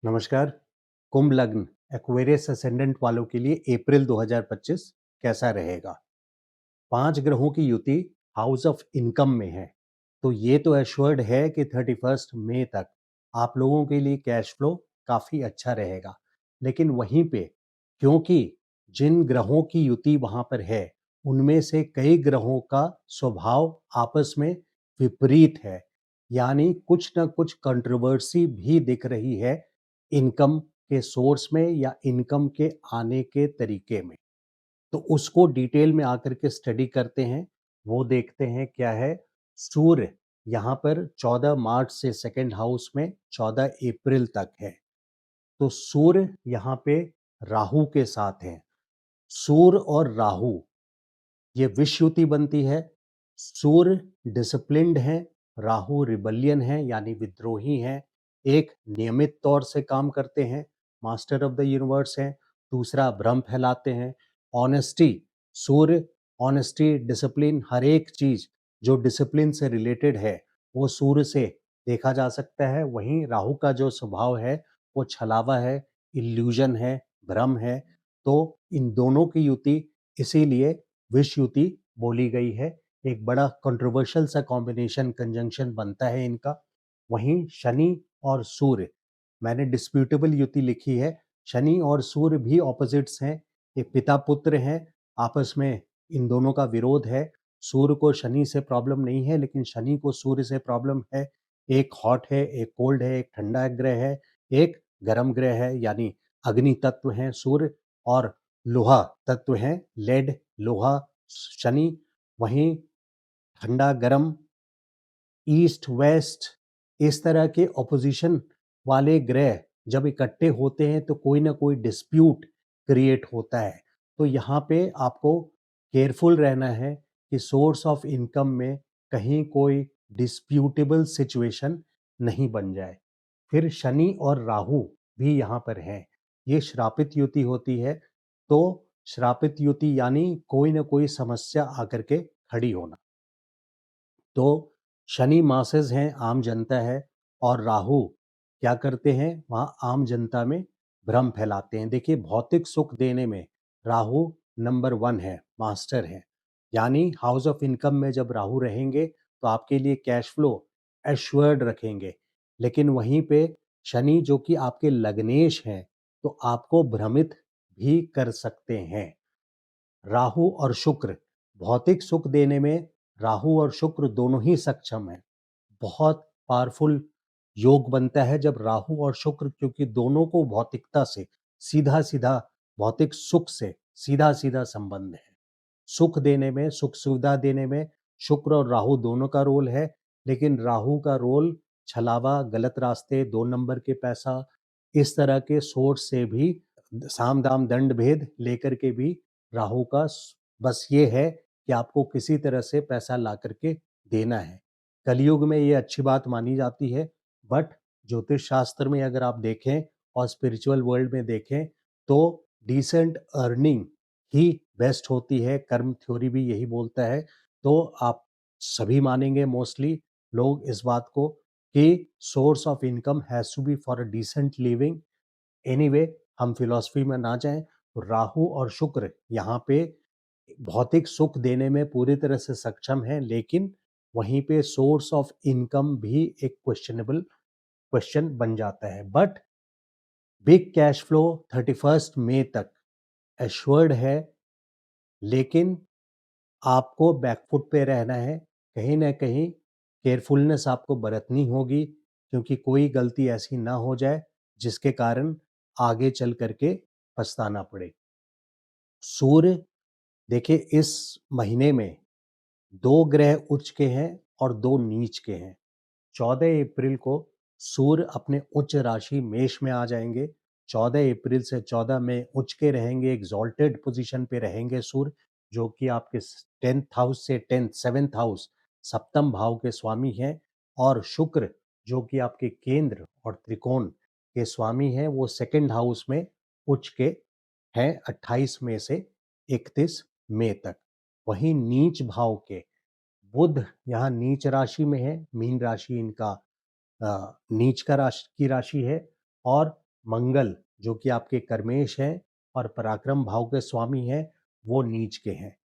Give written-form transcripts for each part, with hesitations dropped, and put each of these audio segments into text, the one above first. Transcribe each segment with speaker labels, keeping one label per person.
Speaker 1: नमस्कार। कुंभ लग्न Aquarius ascendant वालों के लिए अप्रैल 2025 कैसा रहेगा? 5 ग्रहों की युति हाउस ऑफ इनकम में है, तो ये तो एश्योर्ड है कि 31 मई तक आप लोगों के लिए कैश फ्लो काफ़ी अच्छा रहेगा। लेकिन वहीं पे क्योंकि जिन ग्रहों की युति वहाँ पर है, उनमें से कई ग्रहों का स्वभाव आपस में विपरीत है, यानी कुछ न कुछ कंट्रोवर्सी भी दिख रही है इनकम के सोर्स में या इनकम के आने के तरीके में। तो उसको डिटेल में आकर के स्टडी करते हैं। वो देखते हैं क्या है। सूर्य यहाँ पर 14 मार्च से सेकंड हाउस में 14 अप्रैल तक है। तो सूर्य यहाँ पे राहु के साथ है। सूर्य और राहु ये विषयुति बनती है। सूर्य डिसिप्लिन्ड है, राहु रिबेलियन है यानी विद्रोही है। एक नियमित तौर से काम करते हैं, मास्टर ऑफ द यूनिवर्स हैं। दूसरा भ्रम फैलाते हैं। ऑनेस्टी, सूर्य ऑनेस्टी डिसिप्लिन हर एक चीज जो डिसिप्लिन से रिलेटेड है वो सूर्य से देखा जा सकता है। वहीं राहु का जो स्वभाव है वो छलावा है, इल्यूजन है, भ्रम है। तो इन दोनों की युति इसीलिए विष युति बोली गई है। एक बड़ा कंट्रोवर्शियल सा कॉम्बिनेशन कंजंक्शन बनता है इनका। वहीं शनि और सूर्य, मैंने डिस्प्यूटेबल युति लिखी है। शनि और सूर्य भी ऑपोजिट्स हैं, ये पिता पुत्र हैं। आपस में इन दोनों का विरोध है। सूर्य को शनि से प्रॉब्लम नहीं है, लेकिन शनि को सूर्य से प्रॉब्लम है। एक हॉट है, एक कोल्ड है, एक ठंडा ग्रह है, एक गर्म ग्रह है, यानी अग्नि तत्व हैं सूर्य, और लोहा तत्व हैं लेड, लोहा, शनि। वहीं ठंडा गर्म, ईस्ट वेस्ट, इस तरह के ऑपोजिशन वाले ग्रह जब इकट्ठे होते हैं तो कोई ना कोई डिस्प्यूट क्रिएट होता है। तो यहाँ पे आपको केयरफुल रहना है कि सोर्स ऑफ इनकम में कहीं कोई डिस्प्यूटेबल सिचुएशन नहीं बन जाए। फिर शनि और राहु भी यहाँ पर हैं। ये श्रापित युति होती है। तो श्रापित युति यानी कोई ना कोई समस्या आकर के खड़ी होना। तो शनि मासेस हैं, आम जनता है, और राहु क्या करते हैं, वहाँ आम जनता में भ्रम फैलाते हैं। देखिए, भौतिक सुख देने में राहु नंबर 1 है, मास्टर है। यानी हाउस ऑफ इनकम में जब राहु रहेंगे तो आपके लिए कैश फ्लो एश्योर्ड रखेंगे। लेकिन वहीं पे शनि जो कि आपके लग्नेश हैं, तो आपको भ्रमित भी कर सकते हैं। राहु और शुक्र, भौतिक सुख देने में राहु और शुक्र दोनों ही सक्षम हैं। बहुत पावरफुल योग बनता है जब राहु और शुक्र, क्योंकि दोनों को भौतिकता से सीधा सीधा, भौतिक सुख से सीधा सीधा संबंध है। सुख देने में, सुख सुविधा देने में शुक्र और राहु दोनों का रोल है। लेकिन राहु का रोल छलावा, गलत रास्ते, 2 नंबर के पैसा, इस तरह के सोर्स से भी, साम दाम दंड भेद लेकर के भी राहु का बस ये है कि आपको किसी तरह से पैसा ला करके देना है। कलयुग में ये अच्छी बात मानी जाती है। बट ज्योतिष शास्त्र में अगर आप देखें और स्पिरिचुअल वर्ल्ड में देखें तो डिसेंट अर्निंग ही बेस्ट होती है। कर्म थ्योरी भी यही बोलता है। तो आप सभी मानेंगे मोस्टली लोग इस बात को कि source of income has to be for a decent living. Anyway, हम फिलॉसफी में ना जाएं तो राहु और शुक्र यहाँ पे भौतिक सुख देने में पूरी तरह से सक्षम है, लेकिन वहीं पे सोर्स ऑफ इनकम भी एक क्वेश्चनेबल क्वेश्चन बन जाता है। बट बिग कैश फ्लो 31 मई तक एश्योर्ड है। लेकिन आपको बैकफुट पे रहना है। कहीं ना कहीं केयरफुलनेस आपको बरतनी होगी, क्योंकि कोई गलती ऐसी ना हो जाए जिसके कारण आगे चल करके पछताना पड़े। सूर्य, देखिए, इस महीने में 2 ग्रह उच्च के हैं और 2 नीच के हैं। 14 अप्रैल को सूर्य अपने उच्च राशि मेष में आ जाएंगे। 14 अप्रैल से 14 में उच्च के रहेंगे, एग्जॉल्टेड पोजीशन पे रहेंगे सूर्य, जो कि आपके 10th हाउस से 7th हाउस, सप्तम भाव के स्वामी हैं। और शुक्र जो कि आपके केंद्र और त्रिकोण के स्वामी हैं, वो सेकंड हाउस में उच्च के हैं 28 मई से 31 मई तक। वहीं नीच भाव के बुध यहाँ नीच राशि में है। मीन राशि इनका नीच का राशि की राशि है। और मंगल जो कि आपके कर्मेश हैं और पराक्रम भाव के स्वामी हैं, वो नीच के हैं।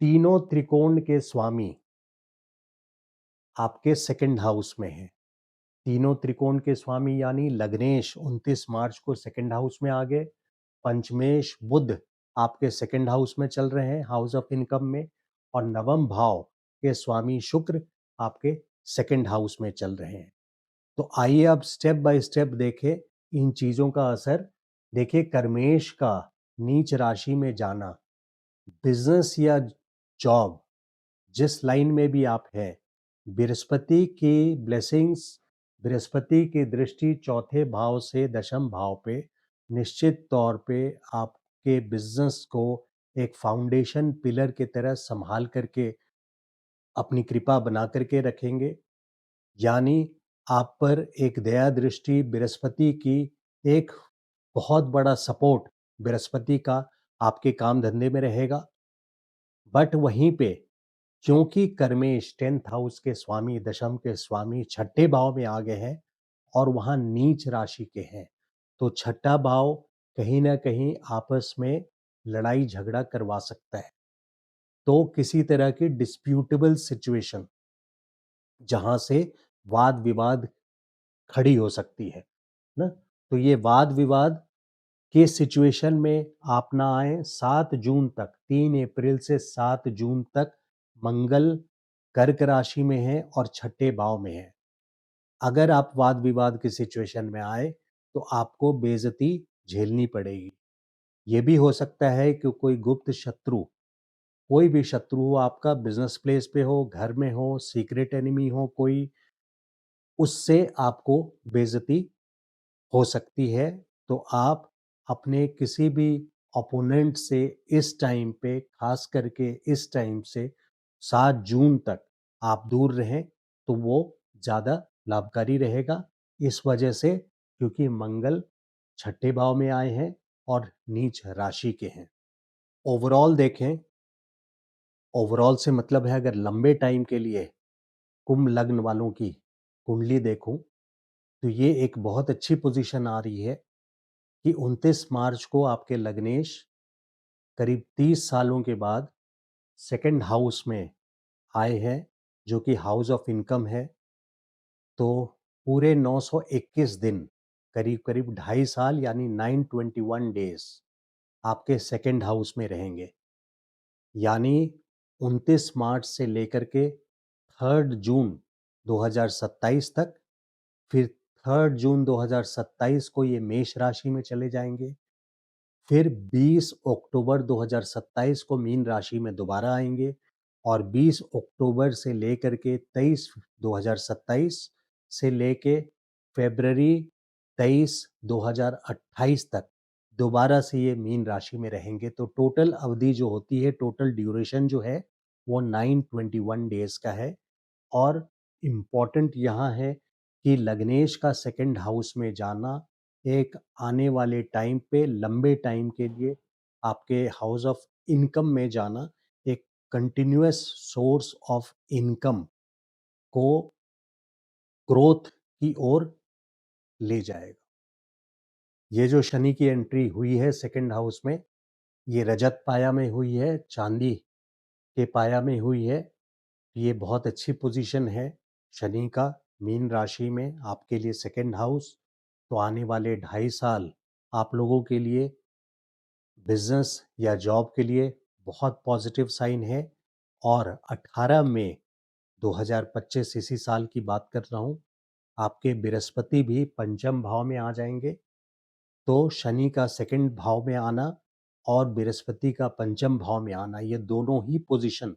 Speaker 1: तीनों त्रिकोण के स्वामी आपके सेकंड हाउस में हैं। तीनों त्रिकोण के स्वामी यानी लग्नेश 29 मार्च को सेकंड हाउस में आ गए। पंचमेश बुध आपके सेकंड हाउस में चल रहे हैं, हाउस ऑफ इनकम में, और नवम भाव के स्वामी शुक्र आपके सेकंड हाउस में चल रहे हैं। तो आइए अब स्टेप बाय स्टेप देखें इन चीजों का असर। देखिए, कर्मेश का नीच राशि में जाना, बिजनेस या जॉब जिस लाइन में भी आप हैं, बृहस्पति की ब्लेसिंग्स, बृहस्पति की दृष्टि चौथे भाव से दशम भाव पे निश्चित तौर पे आपके बिजनेस को एक फाउंडेशन पिलर की तरह संभाल करके अपनी कृपा बना करके रखेंगे। यानी आप पर एक दया दृष्टि बृहस्पति की, एक बहुत बड़ा सपोर्ट बृहस्पति का आपके काम धंधे में रहेगा। बट वहीं पे क्योंकि कर्मेश 10th हाउस के स्वामी, दशम के स्वामी छठे भाव में आ गए हैं और वहां नीच राशि के हैं, तो छठा भाव कहीं ना कहीं आपस में लड़ाई झगड़ा करवा सकता है। तो किसी तरह की डिस्प्यूटेबल सिचुएशन जहां से वाद विवाद खड़ी हो सकती है ना, तो ये वाद विवाद के सिचुएशन में आप ना आए। 7 जून तक, 3 अप्रैल से 7 जून तक मंगल कर्क राशि में है और छठे भाव में है। अगर आप वाद विवाद की सिचुएशन में आए तो आपको बेइज्जती झेलनी पड़ेगी। ये भी हो सकता है कि कोई गुप्त शत्रु, कोई भी शत्रु हो आपका, बिजनेस प्लेस पे हो, घर में हो, सीक्रेट एनिमी हो कोई, उससे आपको बेइज्जती हो सकती है। तो आप अपने किसी भी ओपोनेंट से इस टाइम पे, खास करके इस टाइम से 7 जून तक आप दूर रहें तो वो ज़्यादा लाभकारी रहेगा। इस वजह से, क्योंकि मंगल छठे भाव में आए हैं और नीच राशि के हैं। ओवरऑल देखें, ओवरऑल से मतलब है अगर लंबे टाइम के लिए कुंभ लग्न वालों की कुंडली देखूं तो ये एक बहुत अच्छी पोजीशन आ रही है कि 29 मार्च को आपके लग्नेश करीब 30 सालों के बाद सेकंड हाउस में आए हैं, जो कि हाउस ऑफ इनकम है। तो पूरे 921 दिन, करीब करीब 2.5 साल यानी 921 डेज आपके सेकंड हाउस में रहेंगे। यानी 29 मार्च से लेकर के 3 जून 2027 तक, फिर 3 जून 2027 को ये मेष राशि में चले जाएंगे। फिर 20 अक्टूबर 2027 को मीन राशि में दोबारा आएंगे और 20 अक्टूबर से लेकर के 23 2027 से लेके फरवरी 23 2028 तक दोबारा से ये मीन राशि में रहेंगे। तो टोटल अवधि जो होती है, टोटल ड्यूरेशन जो है वो 921 डेज का है। और इम्पॉर्टेंट यहाँ है कि लग्नेश का सेकंड हाउस में जाना एक आने वाले टाइम पे, लंबे टाइम के लिए आपके हाउस ऑफ इनकम में जाना, एक कंटिन्यूअस सोर्स ऑफ इनकम को ग्रोथ की ओर ले जाएगा। ये जो शनि की एंट्री हुई है सेकंड हाउस में, ये रजत पाया में हुई है, चांदी के पाया में हुई है। ये बहुत अच्छी पोजीशन है शनि का मीन राशि में आपके लिए सेकंड हाउस। तो आने वाले 2.5 साल आप लोगों के लिए बिजनेस या जॉब के लिए बहुत पॉजिटिव साइन है। और 18 मई 2025 इसी साल की बात कर रहा हूँ, आपके बृहस्पति भी पंचम भाव में आ जाएंगे। तो शनि का सेकंड भाव में आना और बृहस्पति का पंचम भाव में आना, ये दोनों ही पोजीशन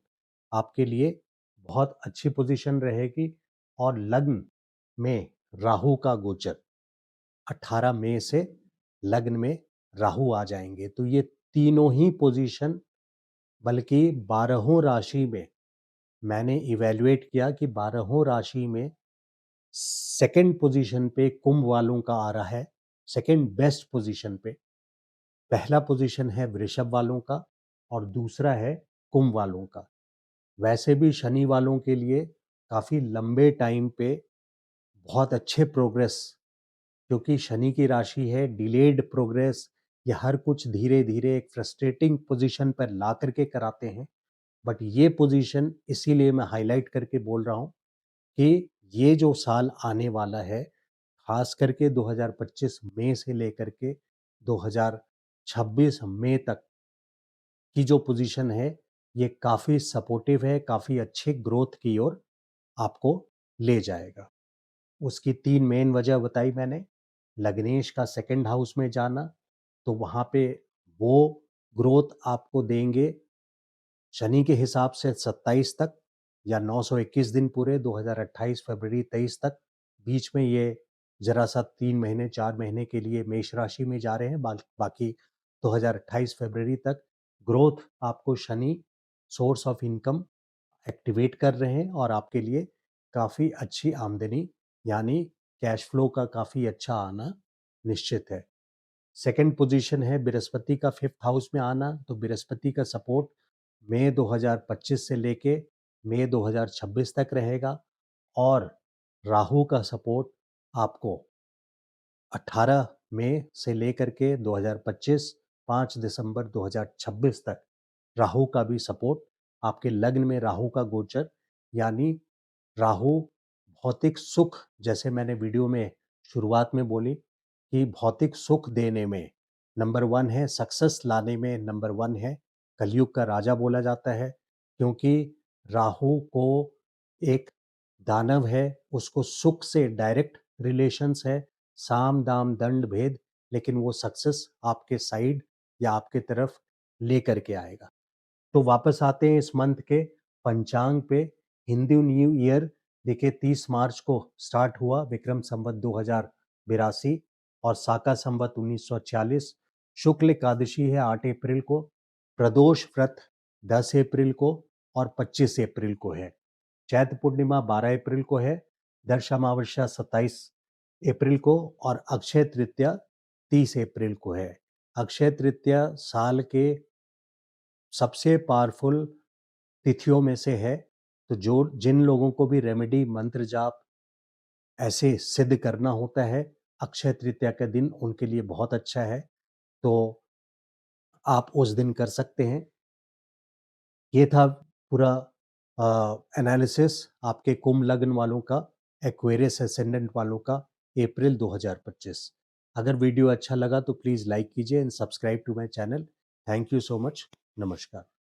Speaker 1: आपके लिए बहुत अच्छी पोजीशन रहेगी। और लग्न में राहु का गोचर 18 मई से लग्न में राहु आ जाएंगे। तो ये तीनों ही पोजीशन, बल्कि 12हों राशि में मैंने इवेल्युएट किया कि 12हों राशि में सेकंड पोजीशन पे कुंभ वालों का आ रहा है, सेकंड बेस्ट पोजीशन पे। पहला पोजीशन है वृषभ वालों का और दूसरा है कुंभ वालों का। वैसे भी शनि वालों के लिए काफ़ी लंबे टाइम पे बहुत अच्छे प्रोग्रेस क्योंकि शनि की राशि है, डिलेड प्रोग्रेस, ये हर कुछ धीरे-धीरे एक फ्रस्ट्रेटिंग पोज़ीशन पर ला करके कराते हैं। बट ये पोज़ीशन इसीलिए मैं हाइलाइट करके बोल रहा हूँ कि ये जो साल आने वाला है, ख़ास करके 2025 मई से लेकर के 2026 मई तक की जो पोज़ीशन है, ये काफ़ी सपोर्टिव है, काफ़ी अच्छे ग्रोथ की ओर आपको ले जाएगा। उसकी 3 मेन वजह बताई मैंने, लग्नेश का सेकंड हाउस में जाना, तो वहाँ पे वो ग्रोथ आपको देंगे शनि के हिसाब से 27 तक या 921 दिन पूरे 2028 फरवरी 23 तक। बीच में ये ज़रा-सा 3 महीने 4 महीने के लिए मेष राशि में जा रहे हैं, बाकी 2028 फरवरी तक ग्रोथ आपको Shani source of income activate कर रहे हैं और आपके लिए काफ़ी अच्छी आमदनी यानी कैश फ्लो का काफ़ी अच्छा आना निश्चित है। सेकंड पोजीशन है बृहस्पति का 5th हाउस में आना, तो बृहस्पति का सपोर्ट मई 2025 से लेके मई 2026 तक रहेगा और राहु का सपोर्ट आपको 18 मई से लेकर के 2025 5 दिसंबर 2026 तक राहु का भी सपोर्ट आपके लग्न में राहु का गोचर यानी राहु भौतिक सुख, जैसे मैंने वीडियो में शुरुआत में बोली कि भौतिक सुख देने में नंबर 1 है, सक्सेस लाने में नंबर 1 है। कलयुग का राजा बोला जाता है क्योंकि राहु को एक दानव है, उसको सुख से डायरेक्ट रिलेशंस है, साम दाम दंड भेद, लेकिन वो सक्सेस आपके साइड या आपके तरफ लेकर के आएगा। तो वापस आते हैं इस मंथ के पंचांग पे। हिंदू न्यू ईयर देखिए 30 मार्च को स्टार्ट हुआ, विक्रम संवत 2082 और साका संवत 1940। शुक्ल एकादशी है 8 अप्रैल को, प्रदोष व्रत 10 अप्रैल को और 25 अप्रैल को है। चैत्र पूर्णिमा 12 अप्रैल को है, दर्श अमावस्या 27 अप्रैल को और अक्षय तृतीया 30 अप्रैल को है। अक्षय तृतीया साल के सबसे पावरफुल तिथियों में से है, तो जो जिन लोगों को भी रेमेडी मंत्र जाप ऐसे सिद्ध करना होता है, अक्षय तृतीया का दिन उनके लिए बहुत अच्छा है, तो आप उस दिन कर सकते हैं। ये था पूरा एनालिसिस आपके कुंभ लग्न वालों का, एक्वेरियस एसेंडेंट वालों का अप्रैल 2025। अगर वीडियो अच्छा लगा तो प्लीज़ लाइक कीजिए and subscribe to my channel. Thank you so much. नमस्कार।